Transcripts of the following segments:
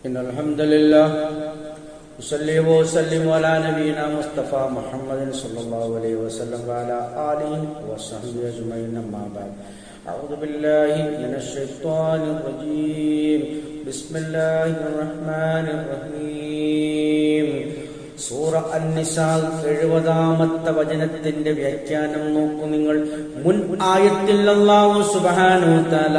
إن الحمد لله أصلي وأسلم على نبينا مصطفى محمد صلى الله عليه وسلم وعلى آله وصحبه أجمعين أما بعد أعوذ بالله من الشيطان الرجيم بسم الله الرحمن الرحيم സൂറ അൻ-നിസാ 70-ാമത്തെ വചനത്തിന്റെ വ്യാഖ്യാനം നോക്കൂ നിങ്ങൾ. മുൻ ആയത്തിൽ അല്ലാഹു സുബ്ഹാനഹു വ തആല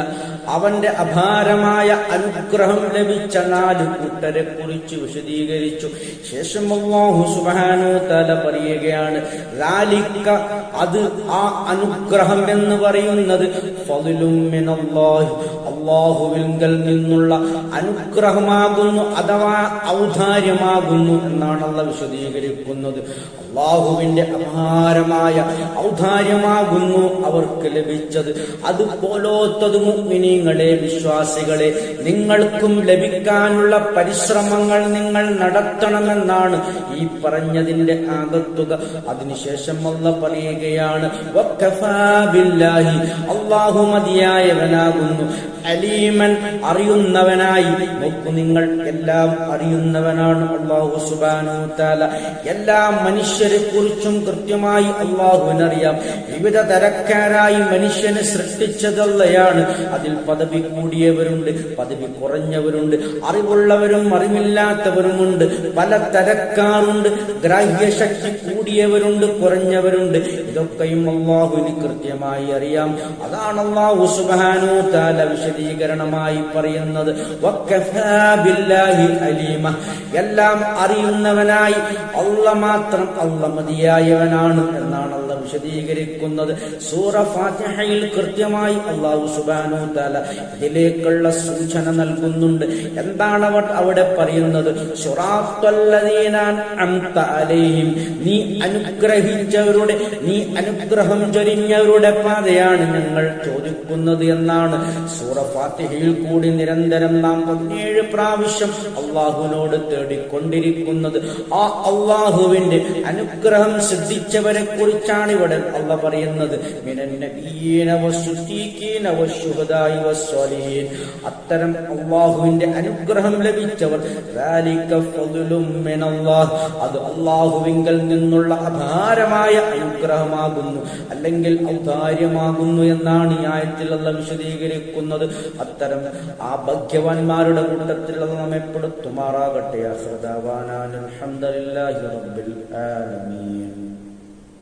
അവന്റെ അപാരമായ അനുഗ്രഹം ലഭിച്ച 4 കൂട്ടരെ കുറിച്ച് വിശദീകരിച്ചു. ശേഷം അല്ലാഹു സുബ്ഹാനഹു വ തആല പറയുകയാണ്, ذَلِكَ അത് ആ അനുഗ്രഹം എന്ന് പറയുന്നത് ഫദ്ലും മിനല്ലാഹി അല്ലാഹുവിൽ നിന്നുള്ള അനുഗ്രഹമാകുന്നു അഥവാ ഔദാര്യമാകുന്നു എന്നാണ് അല്ലാഹു വിശദീകരിക്കുന്നത്. അല്ലാഹുവിന്റെ അപാരമായ ഔദാര്യമാകുന്നു അവർക്ക് ലഭിച്ചത്. അതുപോലത്തത് മുഅ്മിനീങ്ങളെ, വിശ്വാസികളെ, നിങ്ങൾക്കും ലഭിക്കാനുള്ള പരിശ്രമങ്ങൾ നിങ്ങൾ നടത്തണമെന്നാണ് ഈ പറഞ്ഞതിന്റെ ആകത്തുക. അതിനുശേഷം അല്ലാഹു പറയുകയാണ്, വഖഫാ ബില്ലാഹി അല്ലാഹു മതിയായവനാകുന്നു, അലീമൻ അറിയുന്നവനായി. നോക്കൂ നിങ്ങൾ, എല്ലാം അറിയുന്നവനാണ് അല്ലാഹു സുബ്ഹാനഹു വ തആല. എല്ലാ മനുഷ്യരെ കുറിച്ചും കൃത്യമായി അല്ലാഹുവിനറിയാം. വിവിധ തരക്കാരായി മനുഷ്യനെ സൃഷ്ടിച്ചതല്ലയാണ്. അതിൽ പദവി കൂടിയവരുണ്ട്, പദവി കുറഞ്ഞവരുണ്ട്, അറിവുള്ളവരും അറിവില്ലാത്തവരുമുണ്ട്, പല തരക്കാറുണ്ട്, ഗ്രാഹ്യശക്തി കൂടിയവരുണ്ട്, കുറഞ്ഞവരുണ്ട്. ഇതൊക്കെയും അല്ലാഹുവിന് കൃത്യമായി അറിയാം. അതാണ് അല്ലാഹു സുബ്ഹാനഹു വ തആല വിശദീകരണമായി പറയുന്നത്, വഖഫാ ബില്ലാഹി അലീമ. എല്ലാം അറിയുന്നവനായി അല്ലാഹ് മാത്രം, അല്ലാഹ് മതിയായവനാണ് എന്നാണ് അല്ലാഹ് വിശദീകരിക്കുന്നത്. സൂറ ഫാത്തിഹയിൽ കൃത്യമായി അല്ലാഹു സുബ്ഹാനഹു വ തആല ഇതിലേക്കുള്ള സൂചന നൽകുന്നുണ്ട്. എന്താണ് അവിടെ പറയുന്നത്? സിറാത്തല്ലദീന അൻഅംത അലൈഹിം, നീ അനുഗ്രഹിച്ചവരുടെ, നീ അനുഗ്രഹം ചൊരിഞ്ഞവരുടെ പാതയാണ് ഞങ്ങൾ ചോദിക്കുന്നത് എന്നാണ് സൂറ ഫാത്തിഹയിൽ കൂടി നിരന്തരം നാം 17 പ്രാവശ്യം അള്ളാഹുവിനോട് തേടിക്കൊണ്ടിരിക്കുന്നത്. ആ അള്ളാഹുവിന്റെ അനുഗ്രഹം സിദ്ധിച്ചവരെ കുറിച്ചാണ് ഇവിടെ അള്ളാഹ് പറയുന്നത്. മിനൻ നബിയ്യീന വസ്സുദ്ദീഖീന വശുഹദാഇ വസ്സാലിഹീൻ. അത്തരം അള്ളാഹുവിന്റെ അനുഗ്രഹം ലഭിച്ചവർ, ദാലിക ഫദ്ലും മിനല്ലാഹ്, അത് അള്ളാഹുവിങ്കൽ നിന്നുള്ള അപാരമായ അനുഗ്രഹമാകുന്നു, അല്ലെങ്കിൽ ഔദാര്യമാകുന്നു എന്നാണ് ഈ ആയത്തിൽ അല്ലാഹ് വിശദീകരിക്കുന്നത്. അത്തരം ആ ഭാഗ്യവാന്മാരുടെ കൂട്ടത്തിൽ നമ്മെ പെടുത്തുമാറാകട്ടെ. അൽഹംദുലില്ലാഹി റബ്ബിൽ ആലമീൻ.